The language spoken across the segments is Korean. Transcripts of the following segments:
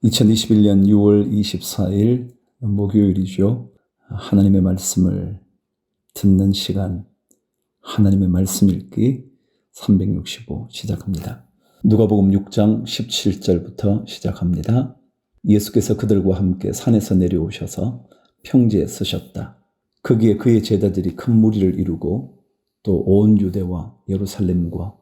2021년 6월 24일 목요일이죠. 하나님의 말씀을 듣는 시간, 하나님의 말씀 읽기 365 시작합니다. 누가복음 6장 17절부터 시작합니다. 예수께서 그들과 함께 산에서 내려오셔서 평지에 서셨다. 거기에 그의 제자들이 큰 무리를 이루고 또 온 유대와 예루살렘과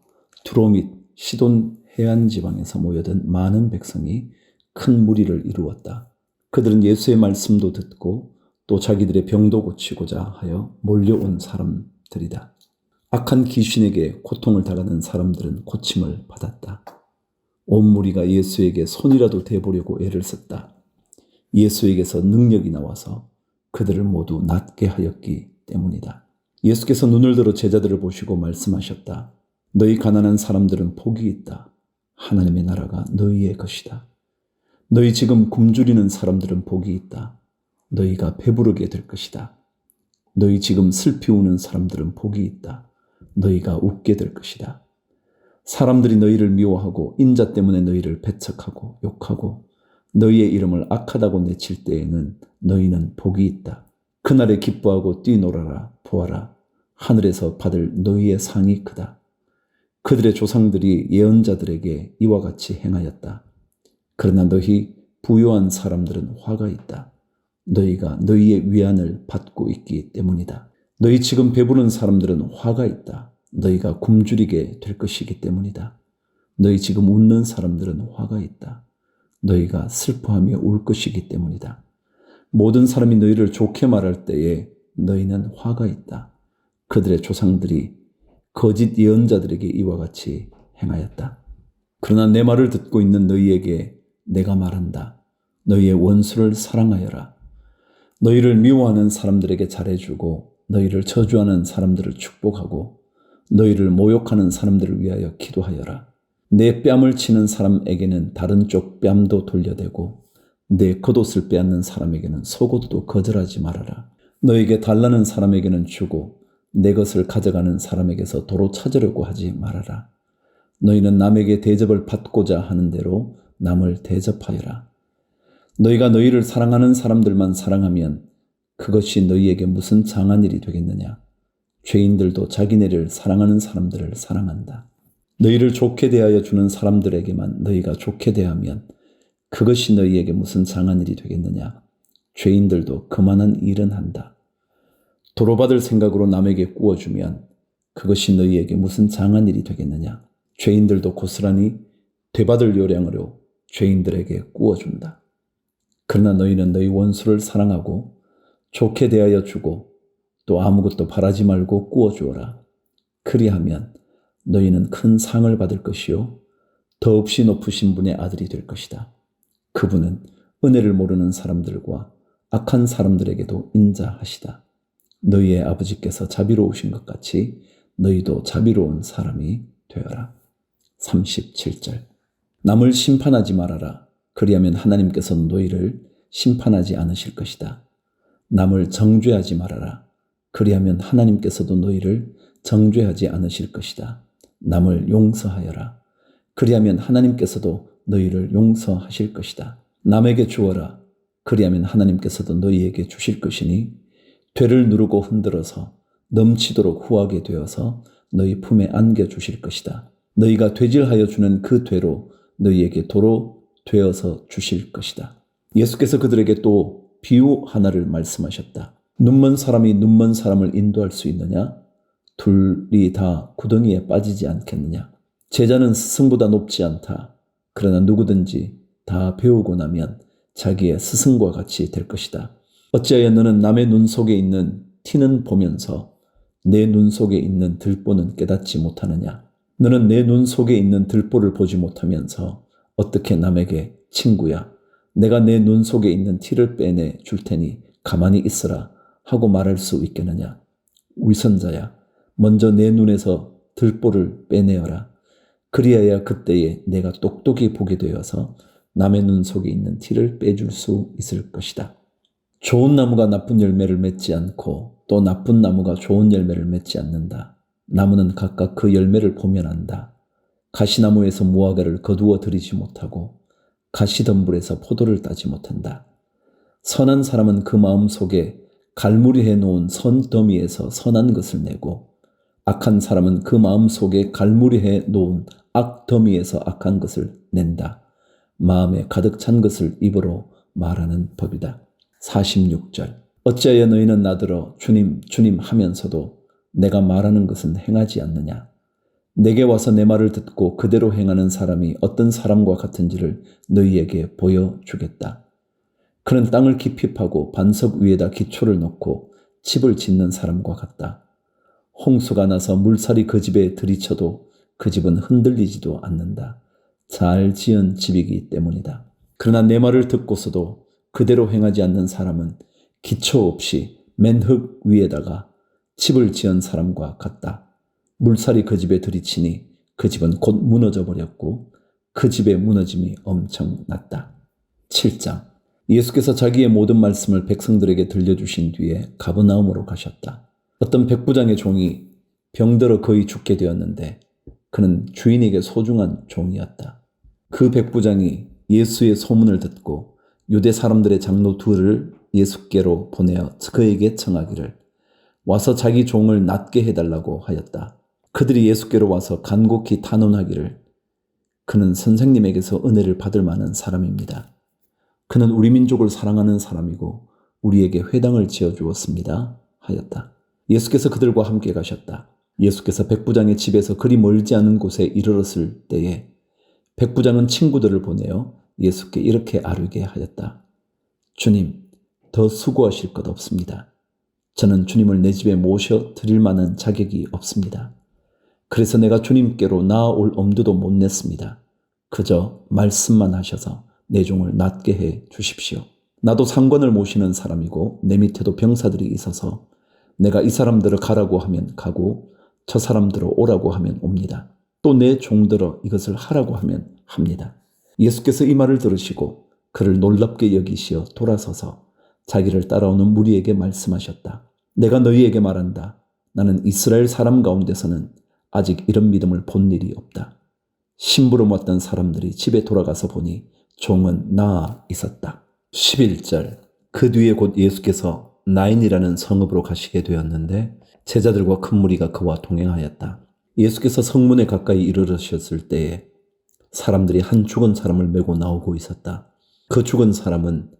두로 및 시돈 해안 지방에서 모여든 많은 백성이 큰 무리를 이루었다. 그들은 예수의 말씀도 듣고 또 자기들의 병도 고치고자 하여 몰려온 사람들이다. 악한 귀신에게 고통을 당하는 사람들은 고침을 받았다. 온 무리가 예수에게 손이라도 대보려고 애를 썼다. 예수에게서 능력이 나와서 그들을 모두 낫게 하였기 때문이다. 예수께서 눈을 들어 제자들을 보시고 말씀하셨다. 너희 가난한 사람들은 복이 있다. 하나님의 나라가 너희의 것이다. 너희 지금 굶주리는 사람들은 복이 있다. 너희가 배부르게 될 것이다. 너희 지금 슬피 우는 사람들은 복이 있다. 너희가 웃게 될 것이다. 사람들이 너희를 미워하고 인자 때문에 너희를 배척하고 욕하고 너희의 이름을 악하다고 내칠 때에는 너희는 복이 있다. 그날에 기뻐하고 뛰놀아라 보아라. 하늘에서 받을 너희의 상이 크다. 그들의 조상들이 예언자들에게 이와 같이 행하였다. 그러나 너희 부요한 사람들은 화가 있다. 너희가 너희의 위안을 받고 있기 때문이다. 너희 지금 배부른 사람들은 화가 있다. 너희가 굶주리게 될 것이기 때문이다. 너희 지금 웃는 사람들은 화가 있다. 너희가 슬퍼하며 울 것이기 때문이다. 모든 사람이 너희를 좋게 말할 때에 너희는 화가 있다. 그들의 조상들이 거짓 예언자들에게 이와 같이 행하였다. 그러나 내 말을 듣고 있는 너희에게 내가 말한다. 너희의 원수를 사랑하여라. 너희를 미워하는 사람들에게 잘해주고 너희를 저주하는 사람들을 축복하고 너희를 모욕하는 사람들을 위하여 기도하여라. 내 뺨을 치는 사람에게는 다른 쪽 뺨도 돌려대고 내 겉옷을 빼앗는 사람에게는 속옷도 거절하지 말아라. 너에게 달라는 사람에게는 주고 내 것을 가져가는 사람에게서 도로 찾으려고 하지 말아라. 너희는 남에게 대접을 받고자 하는 대로 남을 대접하여라. 너희가 너희를 사랑하는 사람들만 사랑하면 그것이 너희에게 무슨 장한 일이 되겠느냐. 죄인들도 자기네를 사랑하는 사람들을 사랑한다. 너희를 좋게 대하여 주는 사람들에게만 너희가 좋게 대하면 그것이 너희에게 무슨 장한 일이 되겠느냐. 죄인들도 그만한 일은 한다. 도로받을 생각으로 남에게 꾸어주면 그것이 너희에게 무슨 장한 일이 되겠느냐. 죄인들도 고스란히 되받을 요량으로 죄인들에게 꾸어준다. 그러나 너희는 너희 원수를 사랑하고 좋게 대하여 주고 또 아무것도 바라지 말고 꾸어주어라. 그리하면 너희는 큰 상을 받을 것이요 더없이 높으신 분의 아들이 될 것이다. 그분은 은혜를 모르는 사람들과 악한 사람들에게도 인자하시다. 너희의 아버지께서 자비로우신 것 같이 너희도 자비로운 사람이 되어라. 37절. 남을 심판하지 말아라. 그리하면 하나님께서 너희를 심판하지 않으실 것이다. 남을 정죄하지 말아라. 그리하면 하나님께서도 너희를 정죄하지 않으실 것이다. 남을 용서하여라. 그리하면 하나님께서도 너희를 용서하실 것이다. 남에게 주어라. 그리하면 하나님께서도 너희에게 주실 것이니 되를 누르고 흔들어서 넘치도록 후하게 되어서 너희 품에 안겨주실 것이다. 너희가 되질하여 주는 그 되로 너희에게 도로 되어서 주실 것이다. 예수께서 그들에게 또 비유 하나를 말씀하셨다. 눈먼 사람이 눈먼 사람을 인도할 수 있느냐? 둘이 다 구덩이에 빠지지 않겠느냐? 제자는 스승보다 높지 않다. 그러나 누구든지 다 배우고 나면 자기의 스승과 같이 될 것이다. 어찌하여 너는 남의 눈 속에 있는 티는 보면서 내 눈 속에 있는 들보는 깨닫지 못하느냐? 너는 내 눈 속에 있는 들보를 보지 못하면서 어떻게 남에게 친구야, 내가 내 눈 속에 있는 티를 빼내 줄 테니 가만히 있으라 하고 말할 수 있겠느냐? 위선자야, 먼저 내 눈에서 들보를 빼내어라. 그리하여 그때에 내가 똑똑히 보게 되어서 남의 눈 속에 있는 티를 빼줄 수 있을 것이다. 좋은 나무가 나쁜 열매를 맺지 않고 또 나쁜 나무가 좋은 열매를 맺지 않는다. 나무는 각각 그 열매를 보면 안다. 가시나무에서 무화과를 거두어 들이지 못하고 가시덤불에서 포도를 따지 못한다. 선한 사람은 그 마음 속에 갈무리해 놓은 선더미에서 선한 것을 내고 악한 사람은 그 마음 속에 갈무리해 놓은 악더미에서 악한 것을 낸다. 마음에 가득 찬 것을 입으로 말하는 법이다. 46절. 어찌하여 너희는 나더러 주님 주님 하면서도 내가 말하는 것은 행하지 않느냐. 내게 와서 내 말을 듣고 그대로 행하는 사람이 어떤 사람과 같은지를 너희에게 보여주겠다. 그는 땅을 깊이 파고 반석 위에다 기초를 놓고 집을 짓는 사람과 같다. 홍수가 나서 물살이 그 집에 들이쳐도 그 집은 흔들리지도 않는다. 잘 지은 집이기 때문이다. 그러나 내 말을 듣고서도 그대로 행하지 않는 사람은 기초 없이 맨 흙 위에다가 집을 지은 사람과 같다. 물살이 그 집에 들이치니 그 집은 곧 무너져 버렸고 그 집의 무너짐이 엄청났다. 7장. 예수께서 자기의 모든 말씀을 백성들에게 들려주신 뒤에 가버나움으로 가셨다. 어떤 백부장의 종이 병들어 거의 죽게 되었는데 그는 주인에게 소중한 종이었다. 그 백부장이 예수의 소문을 듣고 유대 사람들의 장로 둘을 예수께로 보내어 그에게 청하기를 와서 자기 종을 낫게 해달라고 하였다. 그들이 예수께로 와서 간곡히 탄원하기를 그는 선생님에게서 은혜를 받을 만한 사람입니다. 그는 우리 민족을 사랑하는 사람이고 우리에게 회당을 지어주었습니다. 하였다. 예수께서 그들과 함께 가셨다. 예수께서 백부장의 집에서 그리 멀지 않은 곳에 이르렀을 때에 백부장은 친구들을 보내어 예수께 이렇게 아뢰게 하였다. 주님, 더 수고하실 것 없습니다. 저는 주님을 내 집에 모셔 드릴 만한 자격이 없습니다. 그래서 내가 주님께로 나아올 엄두도 못 냈습니다. 그저 말씀만 하셔서 내 종을 낫게 해 주십시오. 나도 상관을 모시는 사람이고 내 밑에도 병사들이 있어서 내가 이 사람들을 가라고 하면 가고 저 사람들을 오라고 하면 옵니다. 또 내 종들어 이것을 하라고 하면 합니다. 예수께서 이 말을 들으시고 그를 놀랍게 여기시어 돌아서서 자기를 따라오는 무리에게 말씀하셨다. 내가 너희에게 말한다. 나는 이스라엘 사람 가운데서는 아직 이런 믿음을 본 일이 없다. 심부름 왔던 사람들이 집에 돌아가서 보니 종은 나아 있었다. 11절. 그 뒤에 곧 예수께서 나인이라는 성읍으로 가시게 되었는데 제자들과 큰 무리가 그와 동행하였다. 예수께서 성문에 가까이 이르르셨을 때에 사람들이 한 죽은 사람을 메고 나오고 있었다. 그 죽은 사람은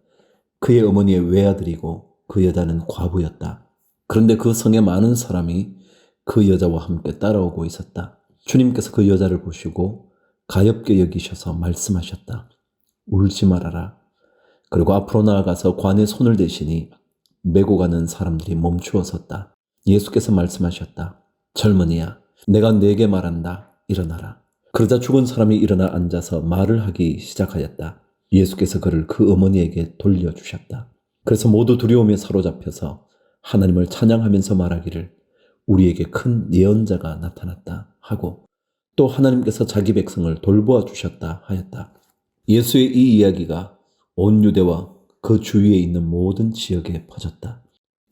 그의 어머니의 외아들이고 그 여자는 과부였다. 그런데 그 성에 많은 사람이 그 여자와 함께 따라오고 있었다. 주님께서 그 여자를 보시고 가엾게 여기셔서 말씀하셨다. 울지 말아라. 그리고 앞으로 나아가서 관에 손을 대시니 메고 가는 사람들이 멈추어 섰다. 예수께서 말씀하셨다. 젊은이야, 내가 네게 말한다. 일어나라. 그러자 죽은 사람이 일어나 앉아서 말을 하기 시작하였다. 예수께서 그를 그 어머니에게 돌려주셨다. 그래서 모두 두려움에 사로잡혀서 하나님을 찬양하면서 말하기를 우리에게 큰 예언자가 나타났다 하고 또 하나님께서 자기 백성을 돌보아 주셨다 하였다. 예수의 이 이야기가 온 유대와 그 주위에 있는 모든 지역에 퍼졌다.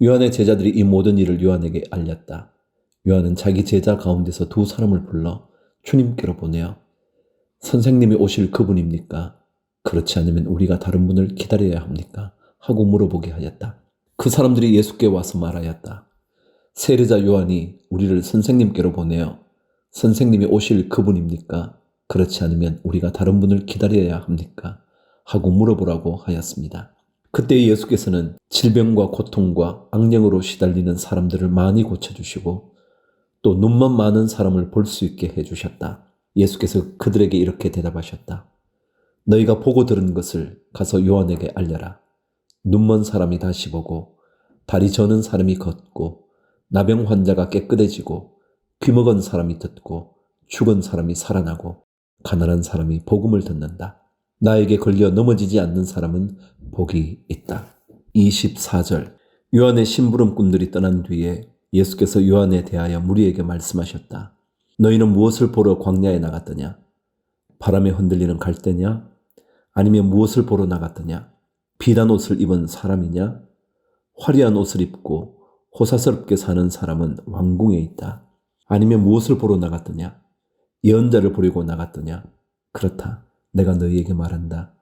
요한의 제자들이 이 모든 일을 요한에게 알렸다. 요한은 자기 제자 가운데서 두 사람을 불러 주님께로 보내어 선생님이 오실 그분입니까? 그렇지 않으면 우리가 다른 분을 기다려야 합니까? 하고 물어보게 하였다. 그 사람들이 예수께 와서 말하였다. 세례자 요한이 우리를 선생님께로 보내어 선생님이 오실 그분입니까? 그렇지 않으면 우리가 다른 분을 기다려야 합니까? 하고 물어보라고 하였습니다. 그때 예수께서는 질병과 고통과 악령으로 시달리는 사람들을 많이 고쳐주시고 또 눈만 많은 사람을 볼 수 있게 해주셨다. 예수께서 그들에게 이렇게 대답하셨다. 너희가 보고 들은 것을 가서 요한에게 알려라. 눈먼 사람이 다시 보고 다리 저는 사람이 걷고 나병 환자가 깨끗해지고 귀먹은 사람이 듣고 죽은 사람이 살아나고 가난한 사람이 복음을 듣는다. 나에게 걸려 넘어지지 않는 사람은 복이 있다. 24절. 요한의 심부름꾼들이 떠난 뒤에 예수께서 요한에 대하여 무리에게 말씀하셨다. 너희는 무엇을 보러 광야에 나갔더냐? 바람에 흔들리는 갈대냐? 아니면 무엇을 보러 나갔더냐? 비단 옷을 입은 사람이냐? 화려한 옷을 입고 호사스럽게 사는 사람은 왕궁에 있다. 아니면 무엇을 보러 나갔더냐? 예언자를 보려고 나갔더냐? 그렇다. 내가 너희에게 말한다.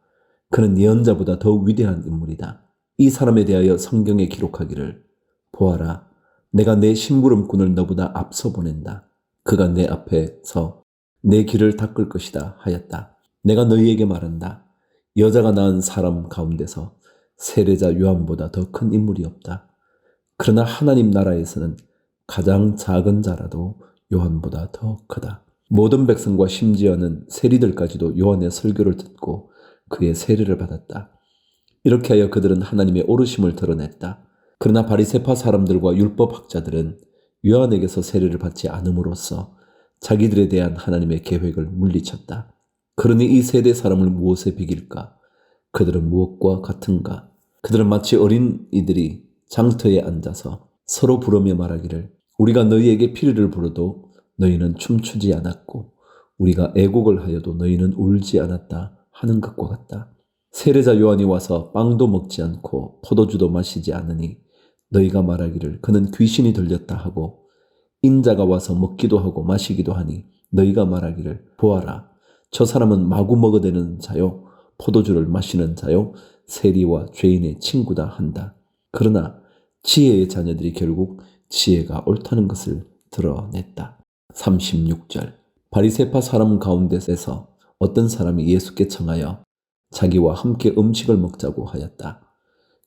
그는 예언자보다 더 위대한 인물이다. 이 사람에 대하여 성경에 기록하기를 보아라, 내가 내 심부름꾼을 너보다 앞서 보낸다. 그가 내 앞에서 내 길을 닦을 것이다 하였다. 내가 너희에게 말한다. 여자가 낳은 사람 가운데서 세례자 요한보다 더 큰 인물이 없다. 그러나 하나님 나라에서는 가장 작은 자라도 요한보다 더 크다. 모든 백성과 심지어는 세리들까지도 요한의 설교를 듣고 그의 세례를 받았다. 이렇게 하여 그들은 하나님의 오르심을 드러냈다. 그러나 바리새파 사람들과 율법학자들은 요한에게서 세례를 받지 않음으로써 자기들에 대한 하나님의 계획을 물리쳤다. 그러니 이 세대 사람을 무엇에 비길까? 그들은 무엇과 같은가? 그들은 마치 어린이들이 장터에 앉아서 서로 부르며 말하기를 우리가 너희에게 피리를 불어도 너희는 춤추지 않았고 우리가 애곡을 하여도 너희는 울지 않았다 하는 것과 같다. 세례자 요한이 와서 빵도 먹지 않고 포도주도 마시지 않으니 너희가 말하기를 그는 귀신이 들렸다 하고 인자가 와서 먹기도 하고 마시기도 하니 너희가 말하기를 보아라, 저 사람은 마구 먹어대는 자요 포도주를 마시는 자요 세리와 죄인의 친구다 한다. 그러나 지혜의 자녀들이 결국 지혜가 옳다는 것을 드러냈다. 36절. 바리새파 사람 가운데서 어떤 사람이 예수께 청하여 자기와 함께 음식을 먹자고 하였다.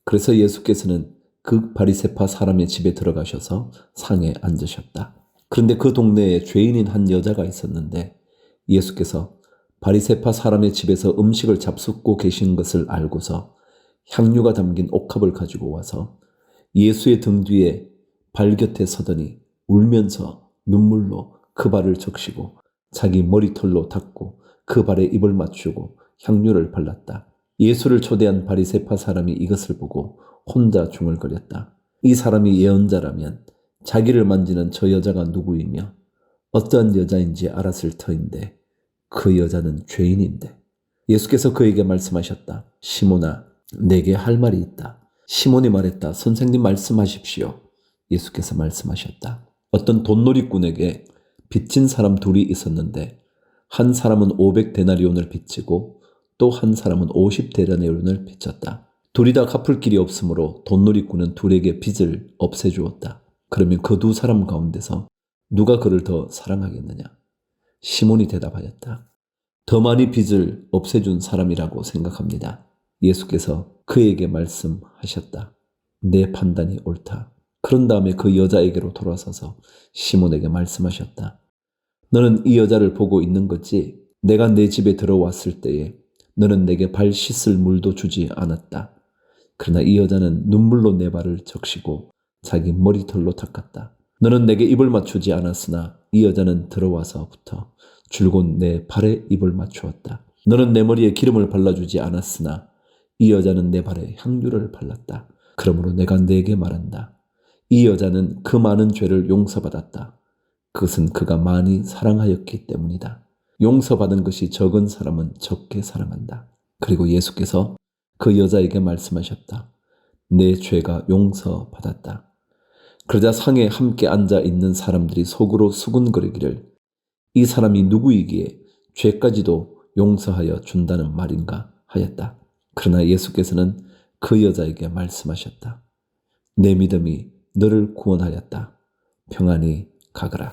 그래서 예수께서는 그 바리새파 사람의 집에 들어가셔서 상에 앉으셨다. 그런데 그 동네에 죄인인 한 여자가 있었는데 예수께서 바리새파 사람의 집에서 음식을 잡숫고 계신 것을 알고서 향유가 담긴 옥합을 가지고 와서 예수의 등 뒤에 발 곁에 서더니 울면서 눈물로 그 발을 적시고 자기 머리털로 닦고 그 발에 입을 맞추고 향유를 발랐다. 예수를 초대한 바리새파 사람이 이것을 보고 혼자 중얼거렸다. 이 사람이 예언자라면 자기를 만지는 저 여자가 누구이며 어떠한 여자인지 알았을 터인데 그 여자는 죄인인데. 예수께서 그에게 말씀하셨다. 시몬아, 내게 할 말이 있다. 시몬이 말했다. 선생님 말씀하십시오. 예수께서 말씀하셨다. 어떤 돈놀이꾼에게 빚진 사람 둘이 있었는데 한 사람은 500데나리온을 빚지고 또 한 사람은 50데나리온을 빚졌다. 둘이 다 갚을 길이 없으므로 돈놀이꾼은 둘에게 빚을 없애주었다. 그러면 그 두 사람 가운데서 누가 그를 더 사랑하겠느냐? 시몬이 대답하였다. 더 많이 빚을 없애준 사람이라고 생각합니다. 예수께서 그에게 말씀하셨다. 내 판단이 옳다. 그런 다음에 그 여자에게로 돌아서서 시몬에게 말씀하셨다. 너는 이 여자를 보고 있는 거지? 내가 내 집에 들어왔을 때에 너는 내게 발 씻을 물도 주지 않았다. 그러나 이 여자는 눈물로 내 발을 적시고 자기 머리털로 닦았다. 너는 내게 입을 맞추지 않았으나 이 여자는 들어와서부터 줄곧 내 발에 입을 맞추었다. 너는 내 머리에 기름을 발라주지 않았으나 이 여자는 내 발에 향유를 발랐다. 그러므로 내가 네게 말한다. 이 여자는 그 많은 죄를 용서받았다. 그것은 그가 많이 사랑하였기 때문이다. 용서받은 것이 적은 사람은 적게 사랑한다. 그리고 예수께서 그 여자에게 말씀하셨다. 내 죄가 용서받았다. 그러자 상에 함께 앉아 있는 사람들이 속으로 수군거리기를 이 사람이 누구이기에 죄까지도 용서하여 준다는 말인가 하였다. 그러나 예수께서는 그 여자에게 말씀하셨다. 내 믿음이 너를 구원하였다. 평안히 가거라.